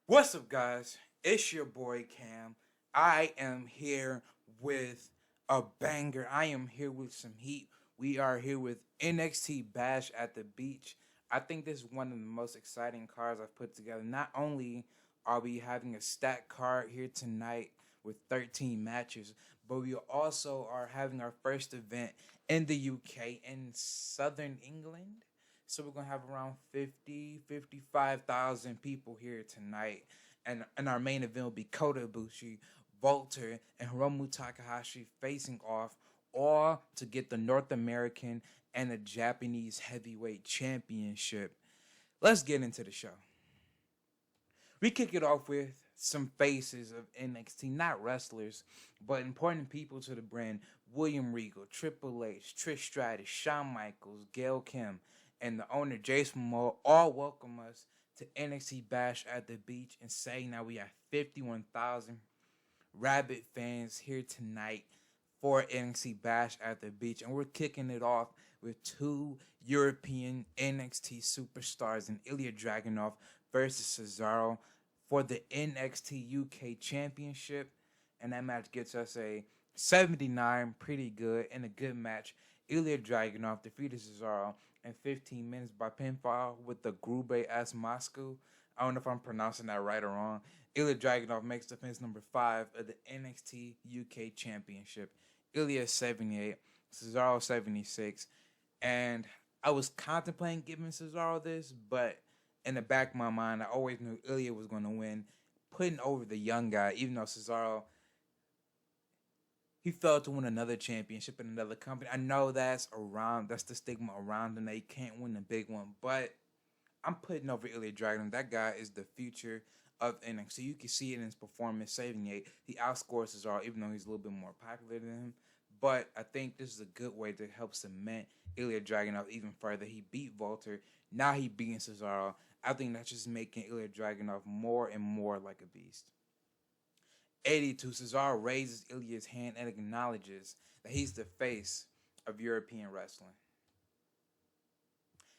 What's up, guys? It's your boy Cam. I am here with a banger. I am here with some heat. We are here with NXT Bash at the Beach. I think this is one of the most exciting cards I've put together. Not only are we having a stacked card here tonight with 13 matches, but we also are having our first event in the UK in Southern England. So we're gonna have around 55,000 people here tonight. And our main event will be Kota Ibushi, Volter, and Hiromu Takahashi facing off all to get the North American and the Japanese heavyweight championship. Let's get into the show. We kick it off with some faces of NXT, not wrestlers, but important people to the brand. William Regal, Triple H, Trish Stratus, Shawn Michaels, Gail Kim, and the owner Jason Momoa all welcome us to NXT Bash at the Beach and saying that we have 51,000 rabid fans here tonight for NXT Bash at the Beach. And we're kicking it off with two European NXT superstars in Ilya Dragunov versus Cesaro for the NXT UK Championship. And that match gets us a 79, pretty good, and a good match. Ilya Dragunov defeated Cesaro in 15 minutes by pinfall with the Grube S Moscow. I don't know if I'm pronouncing that right or wrong. Ilya Dragunov makes defense number 5 of the NXT UK Championship. Ilya 78, Cesaro 76. And I was contemplating giving Cesaro this, but in the back of my mind, I always knew Ilya was going to win, putting over the young guy, even though Cesaro, he failed to win another championship in another company. I know that's the stigma around him that he can't win the big one, but I'm putting over Ilya Dragunov. That guy is the future of NXT. You can see it in his performance, 78. He outscores Cesaro, even though he's a little bit more popular than him. But I think this is a good way to help cement Ilya Dragunov even further. He beat Volter. Now he beating Cesaro. I think that's just making Ilya Dragunov more and more like a beast. 82, Cesaro raises Ilya's hand and acknowledges that he's the face of European wrestling.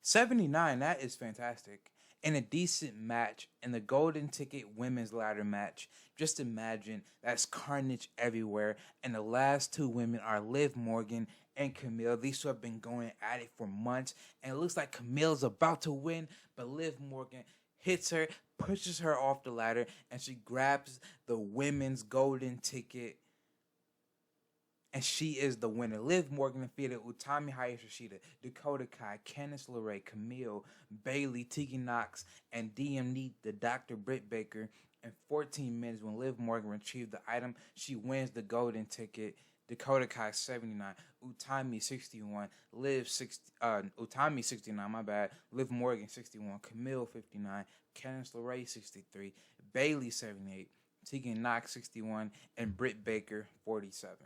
79, that is fantastic. In a decent match, in the Golden Ticket women's ladder match, just imagine that's carnage everywhere. And the last two women are Liv Morgan and Camille. These two have been going at it for months. And it looks like Camille's about to win, but Liv Morgan hits her, pushes her off the ladder, and she grabs the women's Golden Ticket. And she is the winner. Liv Morgan defeated Utami Hayashishita, Dakota Kai, Candice LeRae, Camille, Bailey, Tegan Knox, and DMD, the Dr. Britt Baker, in 14 minutes. When Liv Morgan retrieved the item, she wins the Golden Ticket. Dakota Kai 79, Utami 61, Utami 69, my bad, Liv Morgan 61, Camille 59, Candice LeRae 63, Bailey 78, Tegan Knox 61, and Britt Baker 47.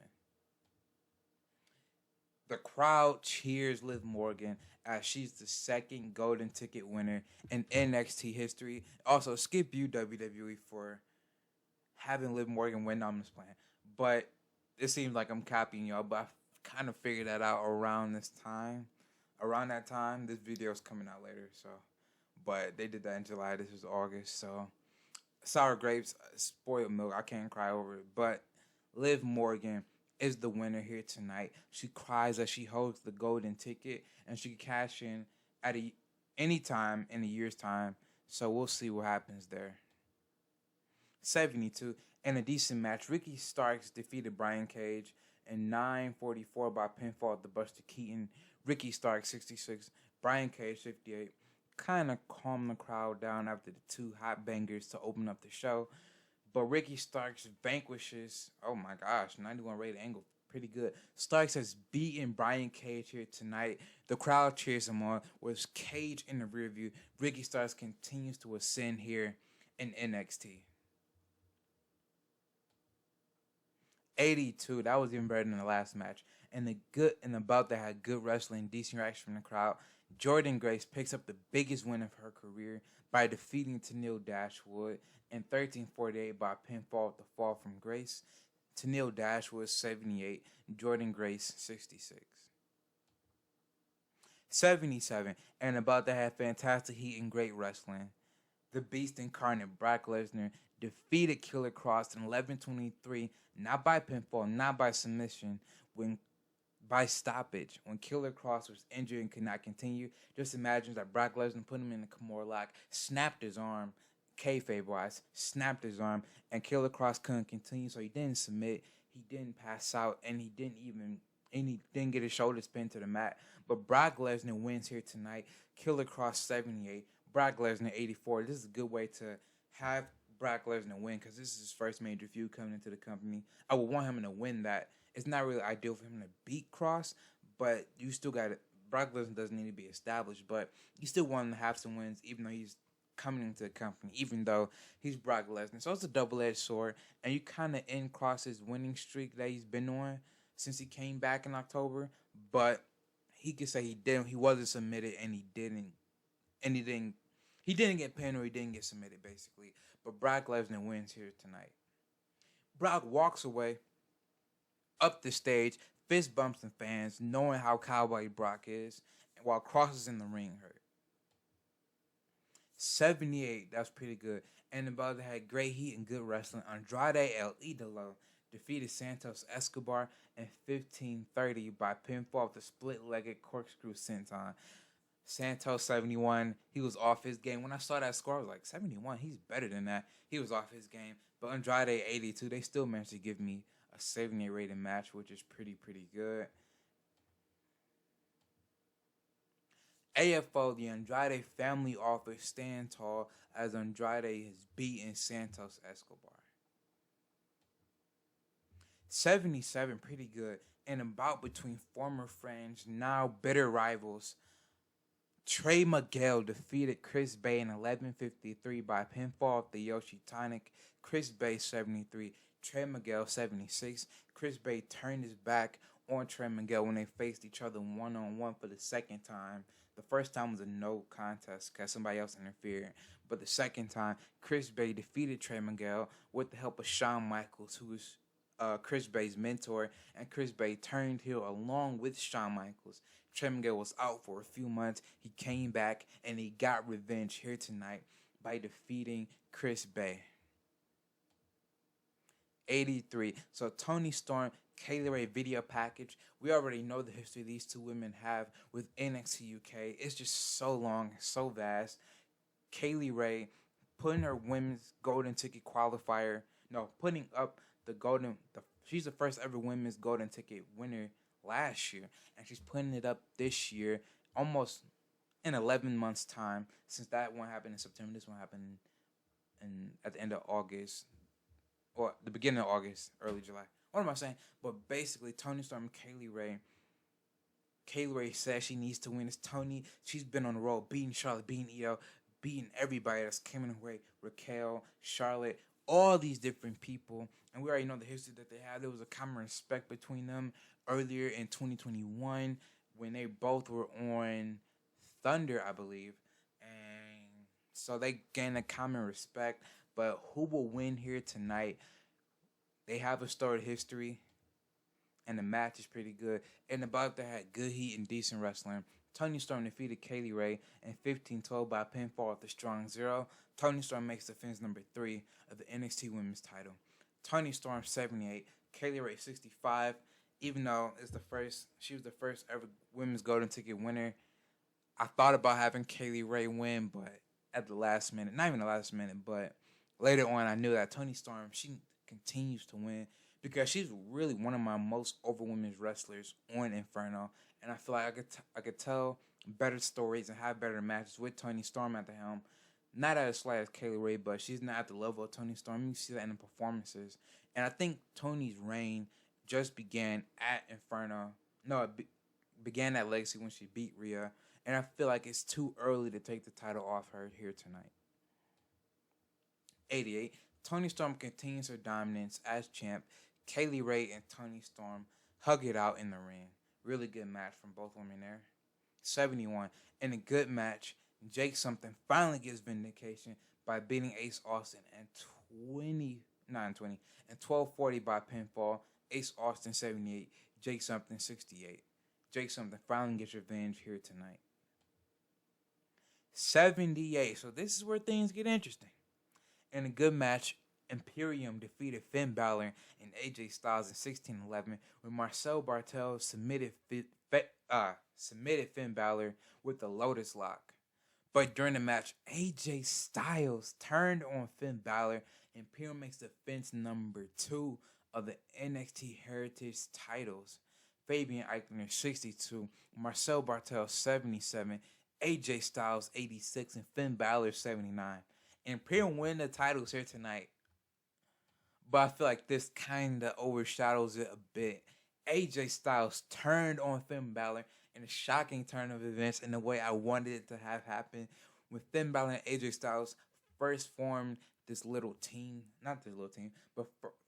The crowd cheers Liv Morgan as she's the second Golden Ticket winner in NXT history. Also, skip you WWE for having Liv Morgan win. I'm just playing, but it seems like I'm copying y'all. But I kind of figured that out around this time. Around that time, this video is coming out later. So, but they did that in July. This is August. So, sour grapes, spoiled milk. I can't cry over it. But Liv Morgan is the winner here tonight. She cries as she holds the Golden Ticket, and she can cash in at any time in a year's time. So we'll see what happens there. 72, in a decent match, Ricky Starks defeated Brian Cage in 9:44 by pinfall at the Buster Keaton. Ricky Starks 66, Brian Cage 58. Kind of calmed the crowd down after the two hot bangers to open up the show. But Ricky Starks vanquishes, oh my gosh, 91 rated angle, pretty good. Starks has beaten Brian Cage here tonight. The crowd cheers him on. With Cage in the rear view, Ricky Starks continues to ascend here in NXT. 82, that was even better than the last match. And the bout that had good wrestling, decent reaction from the crowd. Jordan Grace picks up the biggest win of her career by defeating Tenille Dashwood in 13:48 by pinfall at the fall from Grace. Tenille Dashwood 78, Jordan Grace 66. 77, and about to have fantastic heat and great wrestling. The Beast incarnate Brock Lesnar defeated Killer Cross in 11:23, not by pinfall, not by submission, when by stoppage. When Killer Cross was injured and could not continue, just imagine that Brock Lesnar put him in the Kimura lock, snapped his arm, kayfabe wise, snapped his arm, and Killer Cross couldn't continue, so he didn't submit, he didn't pass out, and he didn't get his shoulders pinned to the mat. But Brock Lesnar wins here tonight. Killer Cross 78, Brock Lesnar 84. This is a good way to have Brock Lesnar win because this is his first major feud coming into the company. I would want him to win that. It's not really ideal for him to beat Cross, but you still got it. Brock Lesnar doesn't need to be established, but you still want him to have some wins, even though he's coming into the company, even though he's Brock Lesnar. So it's a double-edged sword, and you kind of end Cross's winning streak that he's been on since he came back in October. But he could say he wasn't submitted, and he didn't get pinned or he didn't get submitted, basically. But Brock Lesnar wins here tonight. Brock walks away up the stage, fist bumps the fans, knowing how cowboy Brock is, while Cross is in the ring hurt. 78, that's pretty good. And the brother had great heat and good wrestling. Andrade El Idolo defeated Santos Escobar in 15:30 by pinfall with a split-legged corkscrew senton. Santos 71, he was off his game. When I saw that score, I was like, 71, he's better than that. He was off his game. But Andrade 82, they still managed to give me a 78 rated match, which is pretty good. AFO, the Andrade family authors stand tall as Andrade has beaten Santos Escobar. 77, pretty good. And a bout between former friends, now bitter rivals. Trey Miguel defeated Chris Bay in 11:53 by pinfall of the Yoshi Tonic. Chris Bay 73, Trey Miguel 76. Chris Bay turned his back on Trey Miguel when they faced each other one-on-one for the second time. The first time was a no contest because somebody else interfered. But the second time, Chris Bay defeated Trey Miguel with the help of Shawn Michaels, who was Chris Bay's mentor, and Chris Bay turned heel along with Shawn Michaels. Trey Miguel was out for a few months. He came back, and he got revenge here tonight by defeating Chris Bay. 83. So Toni Storm, Kaylee Ray video package. We already know the history these two women have with NXT UK. It's just so long, so vast. Kaylee Ray putting her women's golden ticket qualifier. No, putting up she's the first ever women's golden ticket winner last year, and she's putting it up this year, almost in 11 months' time. Since that one happened in September, this one happened at the end of August, or the beginning of August, early July. What am I saying? But basically, Toni Storm and Kaylee Ray says she needs to win. It's Toni. She's been on the road, beating Charlotte, beating Io, beating everybody that's coming her way. Raquel, Charlotte, all these different people. And we already know the history that they had. There was a common respect between them earlier in 2021 when they both were on Thunder, I believe. And so they gained a common respect. But who will win here tonight? They have a storied history, and the match is pretty good. And the bout that had good heat and decent wrestling. Toni Storm defeated Kaylee Ray in 15-12 by pinfall at the Strong Zero. Toni Storm makes defense number 3 of the NXT Women's title. Toni Storm 78, Kaylee Ray 65. Even though she was the first ever women's golden ticket winner, I thought about having Kaylee Ray win, but at the last minute, not even the last minute, but later on, I knew that Toni Storm, she continues to win because she's really one of my most over women's wrestlers on Inferno, and I feel like I could tell better stories and have better matches with Toni Storm at the helm. Not as slight as Kaylee Ray, but she's not at the level of Toni Storm. You see that in the performances, and I think Toni's reign just began at Inferno. No, it began at Legacy when she beat Rhea, and I feel like it's too early to take the title off her here tonight. 88. Toni Storm continues her dominance as champ. Kaylee Ray and Toni Storm hug it out in the ring. Really good match from both women there. 71. In a good match, Jake Something finally gets vindication by beating Ace Austin and 12:40 by pinfall. Ace Austin 78, Jake Something 68. Jake Something finally gets revenge here tonight. 78. So this is where things get interesting. In a good match, Imperium defeated Finn Balor and AJ Styles in 16-11 when Marcel Bartel submitted Finn Balor with the Lotus Lock. But during the match, AJ Styles turned on Finn Balor. Imperium makes defense number 2 of the NXT Heritage titles. Fabian Eichner 62, Marcel Bartel 77, AJ Styles 86, and Finn Balor 79. Imperium win the titles here tonight. But I feel like this kind of overshadows it a bit. AJ Styles turned on Finn Balor in a shocking turn of events in the way I wanted it to have happen. When Finn Balor and AJ Styles first formed this little team, not this little team, but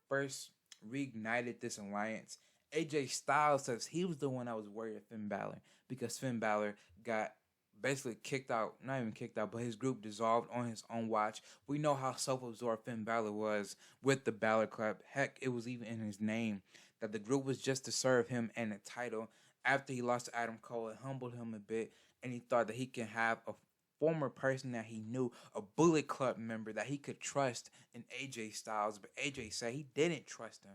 first reignited this alliance, AJ Styles says he was the one that was worried of Finn Balor because Finn Balor got basically kicked out, not even kicked out, but his group dissolved on his own watch. We know how self-absorbed Finn Balor was with the Balor Club. Heck, it was even in his name that the group was just to serve him and the title. After he lost to Adam Cole, it humbled him a bit, and he thought that he can have a former person that he knew, a Bullet Club member that he could trust in AJ Styles, but AJ said he didn't trust him.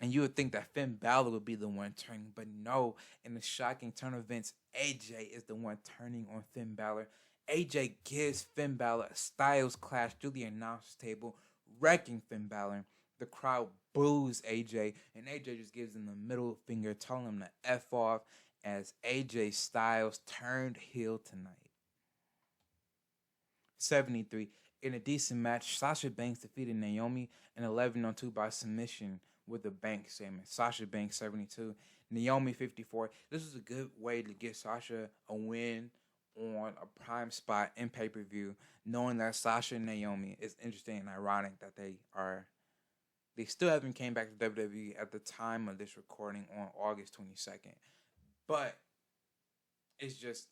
And you would think that Finn Balor would be the one turning, but no. In the shocking turn of events, AJ is the one turning on Finn Balor. AJ gives Finn Balor a Styles clash through the announcer's table, wrecking Finn Balor. The crowd boos AJ, and AJ just gives him the middle finger, telling him to F off as AJ Styles turned heel tonight. 73. In a decent match, Sasha Banks defeated Naomi in 11-2 by submission with the Banks segment. Sasha Banks 72, Naomi 54. This was a good way to get Sasha a win on a prime spot in pay-per-view, knowing that Sasha and Naomi is interesting and ironic that they still haven't came back to WWE at the time of this recording on August 22nd. But it's just,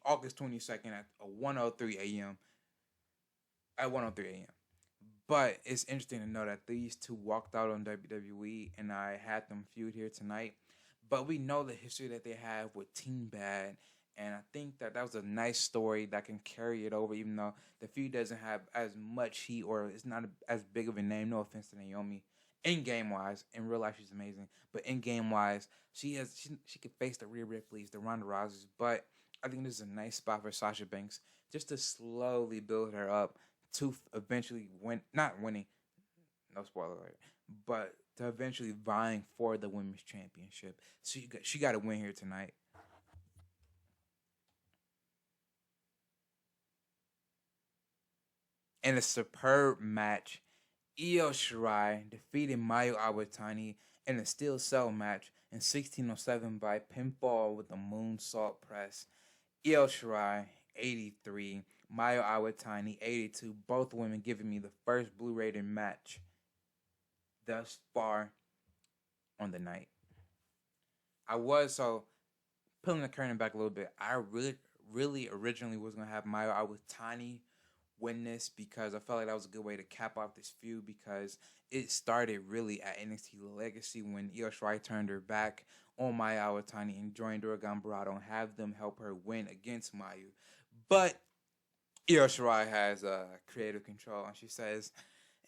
August 22nd at 1:03 a.m. At 1:03 a.m. But it's interesting to know that these two walked out on WWE, and I had them feud here tonight. But we know the history that they have with Team Bad, and I think that was a nice story that can carry it over, even though the feud doesn't have as much heat or it's not as big of a name. No offense to Naomi. In game wise, in real life she's amazing, but in game wise, she could face the Rhea Ripley's, the Ronda Rouseys. But I think this is a nice spot for Sasha Banks just to slowly build her up to eventually not winning, no spoiler alert, but to eventually vying for the women's championship. So she got to win here tonight. In a superb match, Io Shirai defeated Mayu Iwatani in a steel cell match in 16:07 by pinfall with a moonsault press. Io Shirai 83, Mayu Iwatani 82, both women giving me the first Blu-rated match thus far on the night. I was pulling the curtain back a little bit. I really originally was gonna have Mayu Iwatani win this because I felt like that was a good way to cap off this feud because it started really at NXT Legacy when Io Shirai turned her back on Mayu Iwatani and joined Dragon Barado and have them help her win against Mayu. But Io Shirai has creative control, and she says,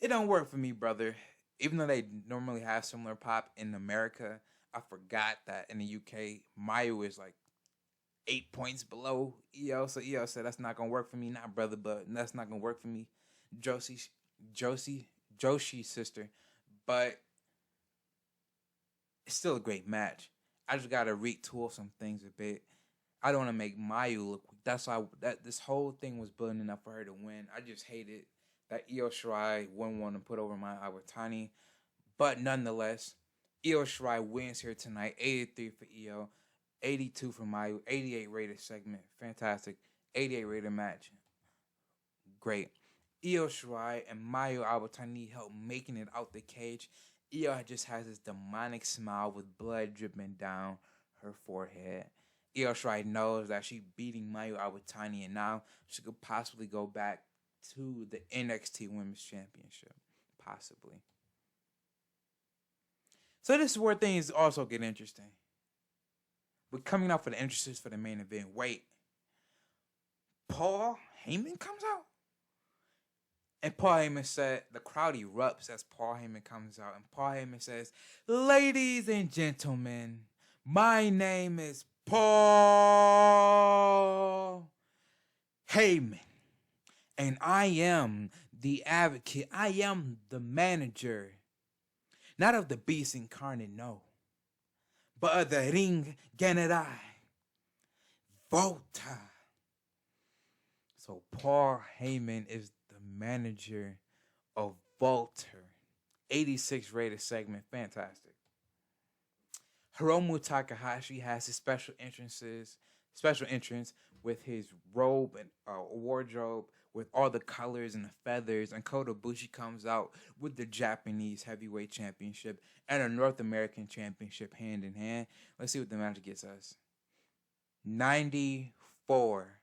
"It don't work for me, brother." Even though they normally have similar pop in America, I forgot that in the UK, Mayu is like 8 points below Io. So Io said, "That's not gonna work for me, not brother, but that's not gonna work for me." Joshi's sister, but it's still a great match. I just gotta retool some things a bit. I don't want to make Mayu look weak. That's why this whole thing was building up for her to win. I just hated that Io Shirai wouldn't want to put over Mayu Iwatani. But nonetheless, Io Shirai wins here tonight. 83 for Io, 82 for Mayu, 88 rated segment. Fantastic. 88 rated match. Great. Io Shirai and Mayu Iwatani need help making it out the cage. Io just has this demonic smile with blood dripping down her forehead. Io Shirai knows that she's beating Mayu Iwatani, and now she could possibly go back to the NXT Women's Championship. Possibly. So this is where things also get interesting. We're coming out for the entrances for the main event. Wait, Paul Heyman comes out? And Paul Heyman said, the crowd erupts as Paul Heyman comes out. And Paul Heyman says, ladies and gentlemen, my name is Paul Heyman. And I am the advocate. I am the manager. Not of the beast incarnate, no. But of the ring general. Volta. So Paul Heyman is the manager of Volta. 86 rated segment. Fantastic. Hiromu Takahashi has his special entrance with his robe and wardrobe with all the colors and the feathers. And Kota Ibushi comes out with the Japanese Heavyweight Championship and a North American Championship hand in hand. Let's see what the match gets us. 94.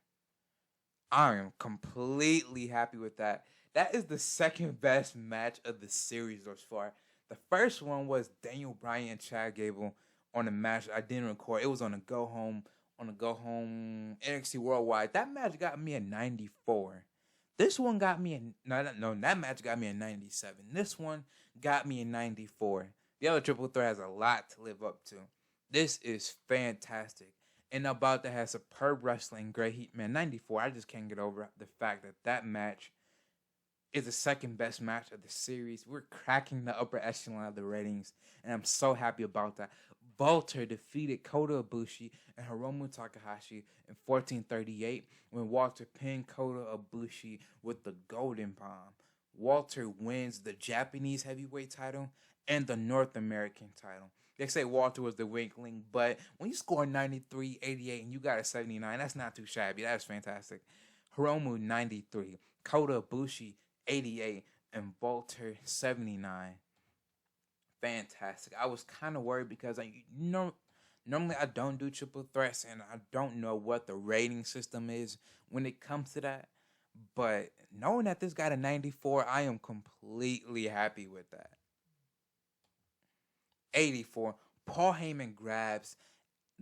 I am completely happy with that. That is the second best match of the series thus far. The first one was Daniel Bryan and Chad Gable on a match I didn't record. It was on a go home NXT Worldwide. That match got me a 94. This one got me that match got me a 97. This one got me a 94. The other triple threat has a lot to live up to. This is fantastic. And about to have superb wrestling, great heat. Man, 94, I just can't get over the fact that match is the second best match of the series. We're cracking the upper echelon of the ratings, and I'm so happy about that. Walter defeated Kota Ibushi and Hiromu Takahashi in 1438 when Walter pinned Kota Ibushi with the Golden Bomb. Walter wins the Japanese heavyweight title and the North American title. They say Walter was the weakling, but when you score 93, 88, and you got a 79, that's not too shabby. That's fantastic. Hiromu, 93. Kota Ibushi, 88. And Walter, 79. Fantastic. I was kind of worried because normally I don't do triple threats, and I don't know what the rating system is when it comes to that. But knowing that this got a 94, I am completely happy with that. 84. Paul Heyman grabs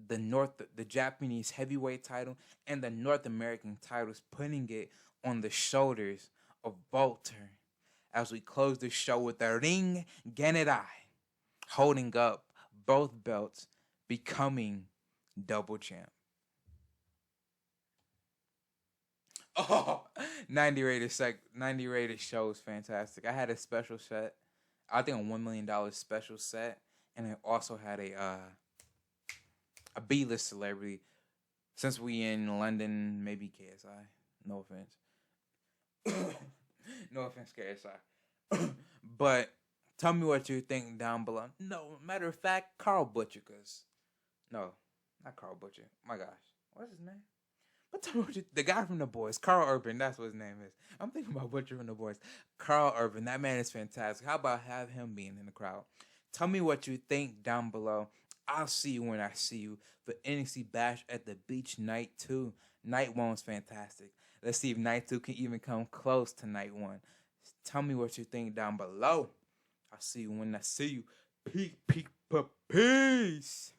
the Japanese heavyweight title and the North American titles, putting it on the shoulders of Walter as we close the show with the ring general holding up both belts, becoming double champ. Oh, 90 rated show is fantastic. I had a special set. I think a $1 million special set. And I also had a B-list celebrity. Since we in London, maybe KSI. No offense. No offense, KSI. But tell me what you think down below. No, matter of fact, Carl Butcher, no, not Carl Butcher. My gosh. What's his name? But tell me what the guy from The Boys, Carl Urban, that's what his name is. I'm thinking about Butcher from The Boys. Carl Urban, that man is fantastic. How about have him being in the crowd? Tell me what you think down below. I'll see you when I see you for NXT Bash at the Beach Night 2. Night 1 was fantastic. Let's see if Night 2 can even come close to Night 1. Tell me what you think down below. I'll see you when I see you. Peace.